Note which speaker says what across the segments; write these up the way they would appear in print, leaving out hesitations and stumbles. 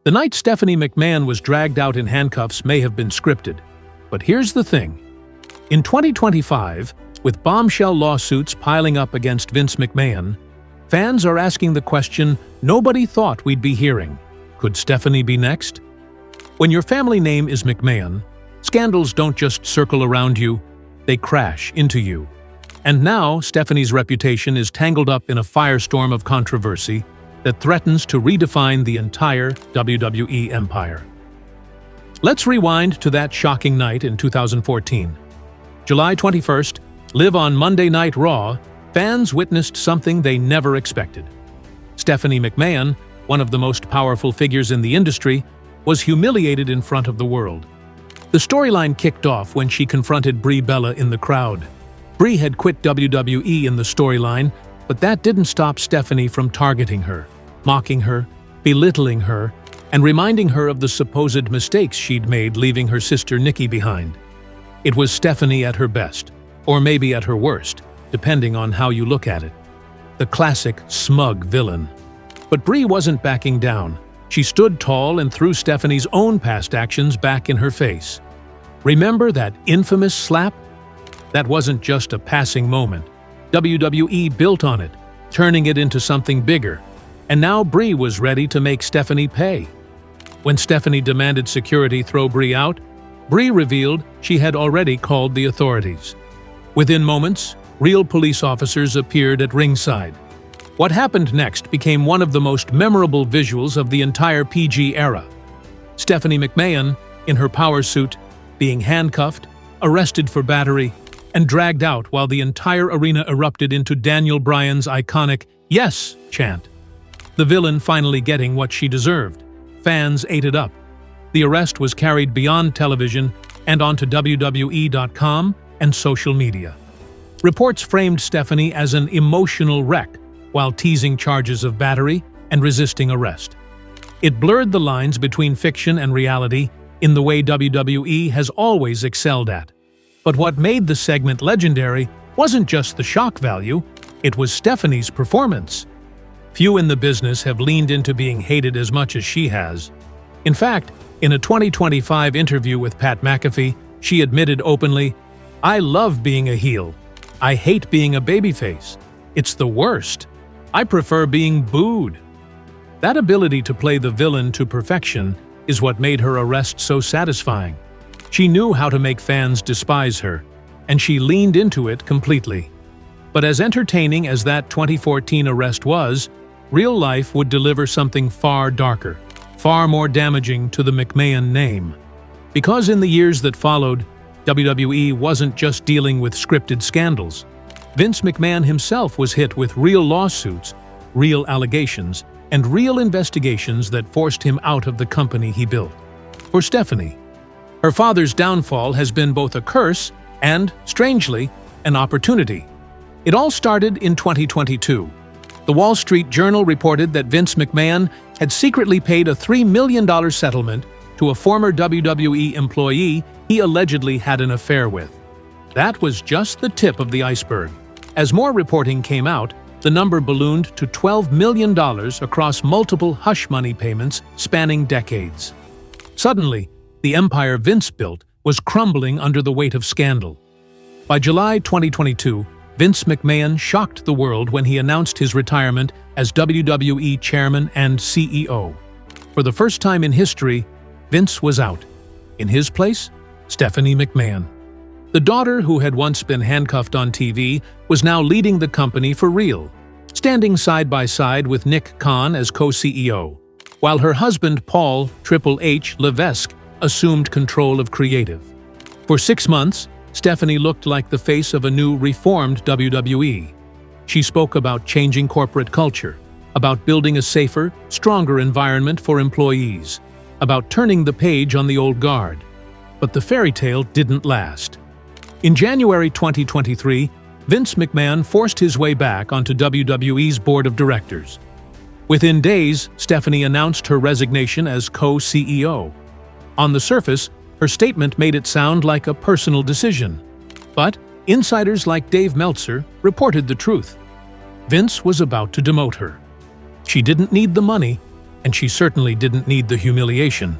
Speaker 1: The night Stephanie McMahon was dragged out in handcuffs may have been scripted. But here's the thing. In 2025, with bombshell lawsuits piling up against Vince McMahon, fans are asking the question nobody thought we'd be hearing. Could Stephanie be next? When your family name is McMahon, scandals don't just circle around you, they crash into you. And now, Stephanie's reputation is tangled up in a firestorm of controversy that threatens to redefine the entire WWE empire. Let's rewind to that shocking night in 2014. July 21st, live on Monday Night Raw, fans witnessed something they never expected. Stephanie McMahon, one of the most powerful figures in the industry, was humiliated in front of the world. The storyline kicked off when she confronted Brie Bella in the crowd. Brie had quit WWE in the storyline, but that didn't stop Stephanie from targeting her, mocking her, belittling her, and reminding her of the supposed mistakes she'd made leaving her sister Nikki behind. It was Stephanie at her best, or maybe at her worst, depending on how you look at it. The classic smug villain. But Brie wasn't backing down. She stood tall and threw Stephanie's own past actions back in her face. Remember that infamous slap? That wasn't just a passing moment. WWE built on it, turning it into something bigger. And now Brie was ready to make Stephanie pay. When Stephanie demanded security throw Brie out, Brie revealed she had already called the authorities. Within moments, real police officers appeared at ringside. What happened next became one of the most memorable visuals of the entire PG era. Stephanie McMahon, in her power suit, being handcuffed, arrested for battery, and dragged out while the entire arena erupted into Daniel Bryan's iconic "Yes" chant. The villain finally getting what she deserved. Fans ate it up. The arrest was carried beyond television and onto WWE.com and social media. Reports framed Stephanie as an emotional wreck while teasing charges of battery and resisting arrest. It blurred the lines between fiction and reality in the way WWE has always excelled at. But what made the segment legendary wasn't just the shock value, it was Stephanie's performance. Few in the business have leaned into being hated as much as she has. In fact, in a 2025 interview with Pat McAfee, she admitted openly, "I love being a heel. I hate being a babyface. It's the worst. I prefer being booed." That ability to play the villain to perfection is what made her arrest so satisfying. She knew how to make fans despise her, and she leaned into it completely. But as entertaining as that 2014 arrest was, real life would deliver something far darker, far more damaging to the McMahon name. Because in the years that followed, WWE wasn't just dealing with scripted scandals. Vince McMahon himself was hit with real lawsuits, real allegations, and real investigations that forced him out of the company he built. For Stephanie, her father's downfall has been both a curse and, strangely, an opportunity. It all started in 2022. The Wall Street Journal reported that Vince McMahon had secretly paid a $3 million settlement to a former WWE employee he allegedly had an affair with. That was just the tip of the iceberg. As more reporting came out, the number ballooned to $12 million across multiple hush money payments spanning decades. Suddenly, the empire Vince built was crumbling under the weight of scandal. By July 2022, Vince McMahon shocked the world when he announced his retirement as WWE Chairman and CEO. For the first time in history, Vince was out. In his place, Stephanie McMahon. The daughter who had once been handcuffed on TV was now leading the company for real, standing side by side with Nick Khan as co-CEO, while her husband Paul "Triple H" Levesque assumed control of creative. For 6 months, Stephanie looked like the face of a new reformed WWE. She spoke about changing corporate culture, about building a safer, stronger environment for employees, about turning the page on the old guard. But the fairy tale didn't last. In January 2023, Vince McMahon forced his way back onto WWE's board of directors. Within days, Stephanie announced her resignation as co-CEO. On the surface, her statement made it sound like a personal decision. But insiders like Dave Meltzer reported the truth. Vince was about to demote her. She didn't need the money, and she certainly didn't need the humiliation.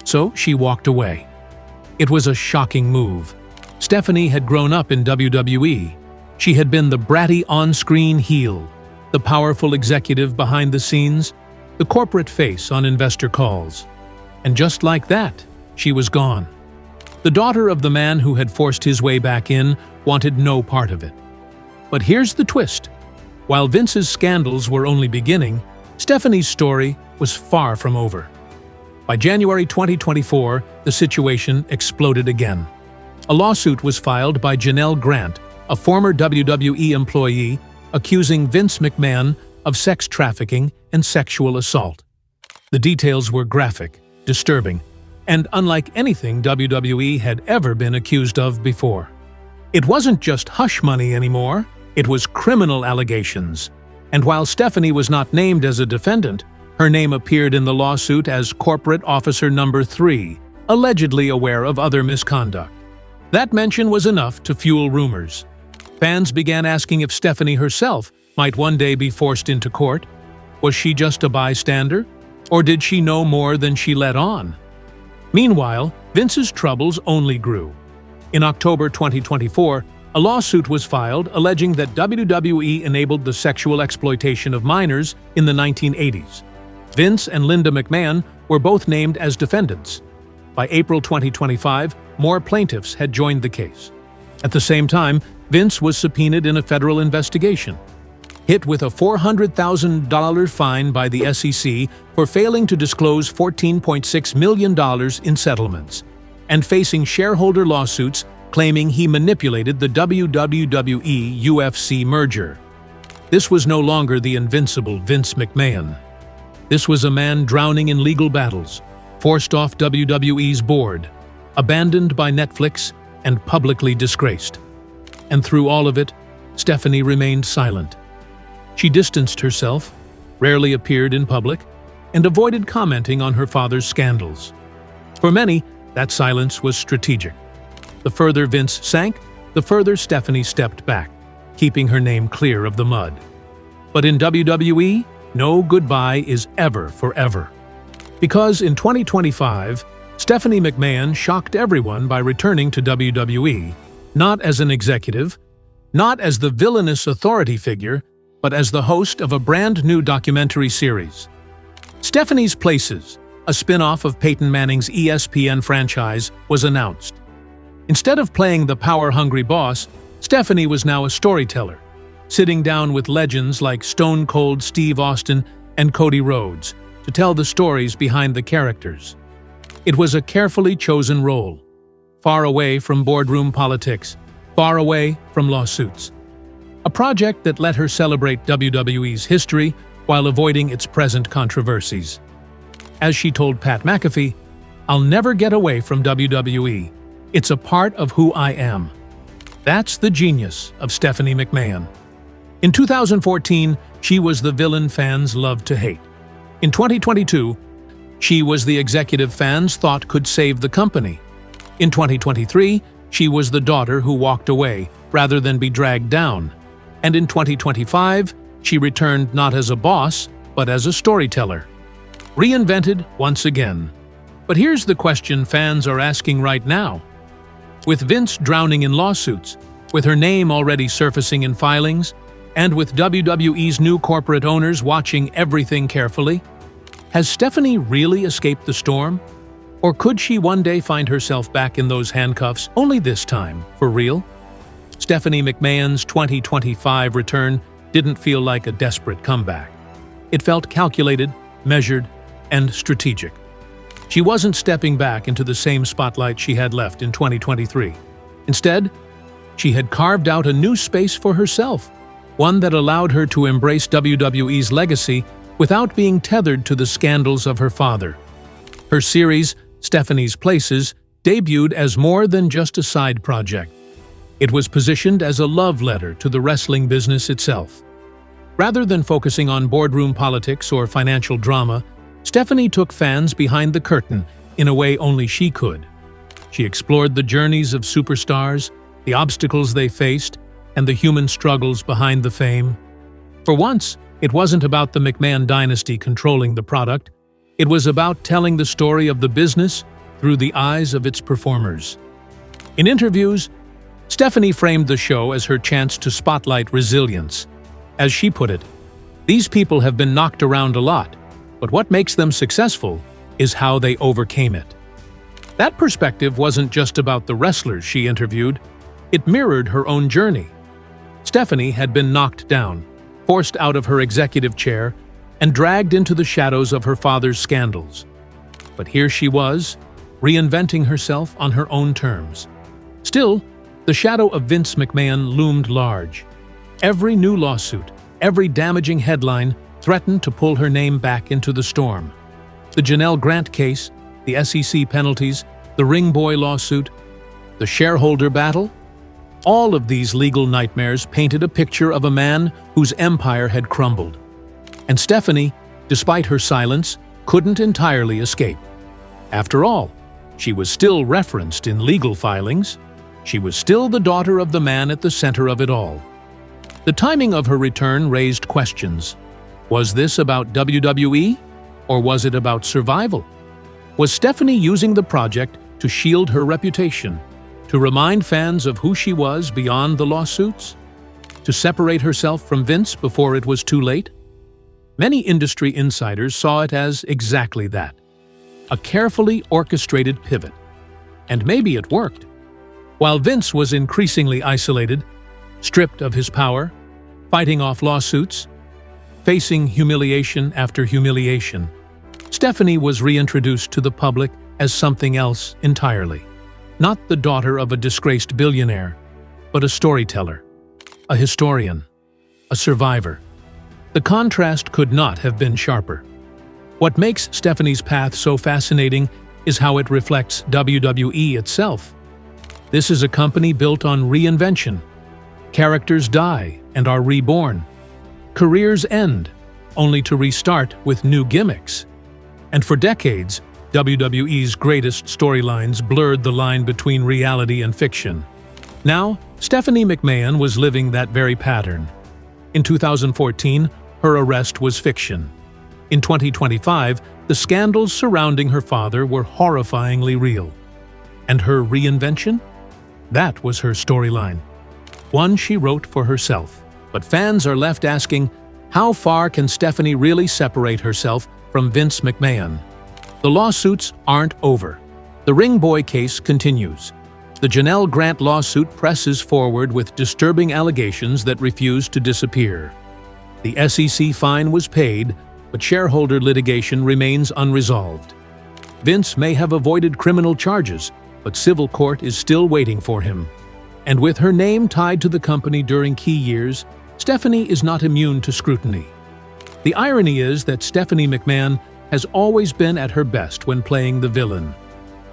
Speaker 1: So she walked away. It was a shocking move. Stephanie had grown up in WWE. She had been the bratty on-screen heel, the powerful executive behind the scenes, the corporate face on investor calls. And just like that, she was gone. The daughter of the man who had forced his way back in wanted no part of it. But here's the twist. While Vince's scandals were only beginning, Stephanie's story was far from over. By January 2024, the situation exploded again. A lawsuit was filed by Janelle Grant, a former WWE employee, accusing Vince McMahon of sex trafficking and sexual assault. The details were graphic, disturbing, and unlike anything WWE had ever been accused of before. It wasn't just hush money anymore, it was criminal allegations. And while Stephanie was not named as a defendant, her name appeared in the lawsuit as Corporate Officer Number 3, allegedly aware of other misconduct. That mention was enough to fuel rumors. Fans began asking if Stephanie herself might one day be forced into court. Was she just a bystander? Or did she know more than she let on? Meanwhile, Vince's troubles only grew. In October 2024, a lawsuit was filed alleging that WWE enabled the sexual exploitation of minors in the 1980s. Vince and Linda McMahon were both named as defendants. By April 2025, more plaintiffs had joined the case. At the same time, Vince was subpoenaed in a federal investigation. Hit with a $400,000 fine by the SEC for failing to disclose $14.6 million in settlements, and facing shareholder lawsuits claiming he manipulated the WWE UFC merger. This was no longer the invincible Vince McMahon. This was a man drowning in legal battles, forced off WWE's board, abandoned by Netflix, and publicly disgraced. And through all of it, Stephanie remained silent. She distanced herself, rarely appeared in public, and avoided commenting on her father's scandals. For many, that silence was strategic. The further Vince sank, the further Stephanie stepped back, keeping her name clear of the mud. But in WWE, no goodbye is ever forever. Because in 2025, Stephanie McMahon shocked everyone by returning to WWE, not as an executive, not as the villainous authority figure, but as the host of a brand new documentary series. Stephanie's Places, a spin-off of Peyton Manning's ESPN franchise, was announced. Instead of playing the power-hungry boss, Stephanie was now a storyteller, sitting down with legends like Stone Cold Steve Austin and Cody Rhodes to tell the stories behind the characters. It was a carefully chosen role, far away from boardroom politics, far away from lawsuits. A project that let her celebrate WWE's history while avoiding its present controversies. As she told Pat McAfee, "I'll never get away from WWE. It's a part of who I am." That's the genius of Stephanie McMahon. In 2014, she was the villain fans loved to hate. In 2022, she was the executive fans thought could save the company. In 2023, she was the daughter who walked away rather than be dragged down. And in 2025, she returned not as a boss, but as a storyteller. Reinvented once again. But here's the question fans are asking right now. With Vince drowning in lawsuits, with her name already surfacing in filings, and with WWE's new corporate owners watching everything carefully, has Stephanie really escaped the storm? Or could she one day find herself back in those handcuffs, only this time, for real? Stephanie McMahon's 2025 return didn't feel like a desperate comeback. It felt calculated, measured, and strategic. She wasn't stepping back into the same spotlight she had left in 2023. Instead, she had carved out a new space for herself, one that allowed her to embrace WWE's legacy without being tethered to the scandals of her father. Her series, Stephanie's Places, debuted as more than just a side project. It was positioned as a love letter to the wrestling business itself. Rather than focusing on boardroom politics or financial drama, Stephanie took fans behind the curtain in a way only she could. She explored the journeys of superstars, the obstacles they faced, and the human struggles behind the fame. For once, It wasn't about the McMahon dynasty controlling the product. It was about telling the story of the business through the eyes of its performers. In interviews, Stephanie framed the show as her chance to spotlight resilience. As she put it, "These people have been knocked around a lot, but what makes them successful is how they overcame it." That perspective wasn't just about the wrestlers she interviewed, it mirrored her own journey. Stephanie had been knocked down, forced out of her executive chair, and dragged into the shadows of her father's scandals. But here she was, reinventing herself on her own terms. Still, the shadow of Vince McMahon loomed large. Every new lawsuit, every damaging headline threatened to pull her name back into the storm. The Janelle Grant case, the SEC penalties, the Ring Boy lawsuit, the shareholder battle, all of these legal nightmares painted a picture of a man whose empire had crumbled. And Stephanie, despite her silence, couldn't entirely escape. After all, she was still referenced in legal filings. She was still the daughter of the man at the center of it all. The timing of her return raised questions. Was this about WWE, or was it about survival? Was Stephanie using the project to shield her reputation, to remind fans of who she was beyond the lawsuits? To separate herself from Vince before it was too late? Many industry insiders saw it as exactly that. A carefully orchestrated pivot. And maybe it worked. While Vince was increasingly isolated, stripped of his power, fighting off lawsuits, facing humiliation after humiliation, Stephanie was reintroduced to the public as something else entirely. Not the daughter of a disgraced billionaire, but a storyteller, a historian, a survivor. The contrast could not have been sharper. What makes Stephanie's path so fascinating is how it reflects WWE itself. This is a company built on reinvention. Characters die and are reborn. Careers end, only to restart with new gimmicks. And for decades, WWE's greatest storylines blurred the line between reality and fiction. Now, Stephanie McMahon was living that very pattern. In 2014, her arrest was fiction. In 2025, the scandals surrounding her father were horrifyingly real. And her reinvention? That was her storyline. One she wrote for herself. But fans are left asking, how far can Stephanie really separate herself from Vince McMahon? The lawsuits aren't over. The Ring Boy case continues. The Janelle Grant lawsuit presses forward with disturbing allegations that refuse to disappear. The SEC fine was paid, but shareholder litigation remains unresolved. Vince may have avoided criminal charges, but civil court is still waiting for him. And with her name tied to the company during key years, Stephanie is not immune to scrutiny. The irony is that Stephanie McMahon has always been at her best when playing the villain.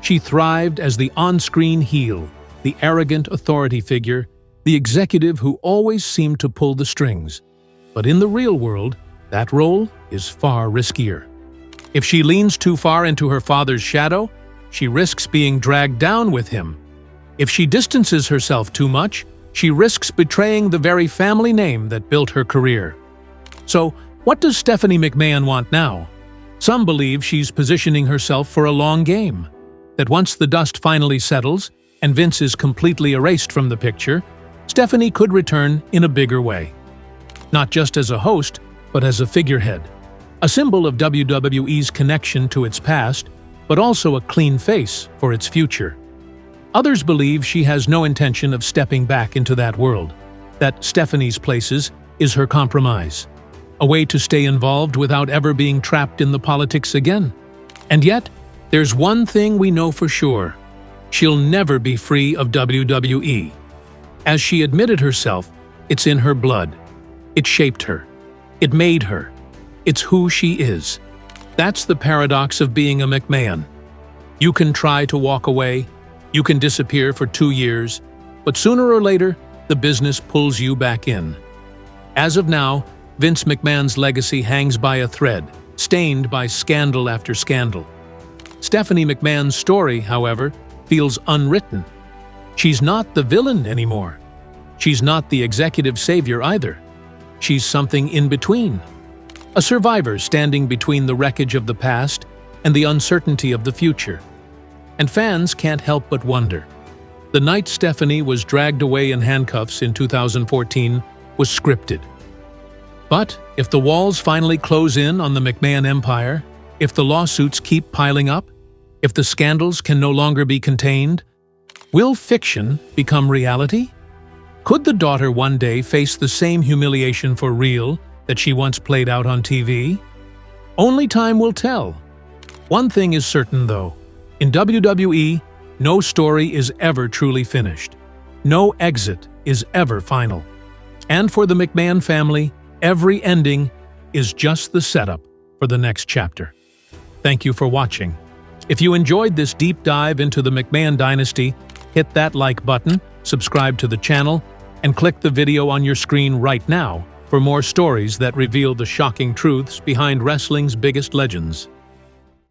Speaker 1: She thrived as the on-screen heel, the arrogant authority figure, the executive who always seemed to pull the strings. But in the real world, that role is far riskier. If she leans too far into her father's shadow, she risks being dragged down with him. If she distances herself too much, she risks betraying the very family name that built her career. So, what does Stephanie McMahon want now? Some believe she's positioning herself for a long game, that once the dust finally settles and Vince is completely erased from the picture, Stephanie could return in a bigger way. Not just as a host, but as a figurehead. A symbol of WWE's connection to its past, but also a clean face for its future. Others believe she has no intention of stepping back into that world, that Stephanie's places is her compromise, a way to stay involved without ever being trapped in the politics again. And yet, there's one thing we know for sure. She'll never be free of WWE. As she admitted herself, it's in her blood. It shaped her. It made her. It's who she is. That's the paradox of being a McMahon. You can try to walk away, you can disappear for 2 years, but sooner or later, the business pulls you back in. As of now, Vince McMahon's legacy hangs by a thread, stained by scandal after scandal. Stephanie McMahon's story, however, feels unwritten. She's not the villain anymore. She's not the executive savior either. she's something in between. A survivor standing between the wreckage of the past and the uncertainty of the future. And fans can't help but wonder. The night Stephanie was dragged away in handcuffs in 2014 was scripted. But if the walls finally close in on the McMahon empire, if the lawsuits keep piling up, if the scandals can no longer be contained, will fiction become reality? Could the daughter one day face the same humiliation for real that she once played out on TV? Only time will tell. One thing is certain, though. In WWE, no story is ever truly finished. No exit is ever final. And for the McMahon family, every ending is just the setup for the next chapter. Thank you for watching. If you enjoyed this deep dive into the McMahon dynasty, hit that like button, subscribe to the channel, and click the video on your screen right now for more stories that reveal the shocking truths behind wrestling's biggest legends.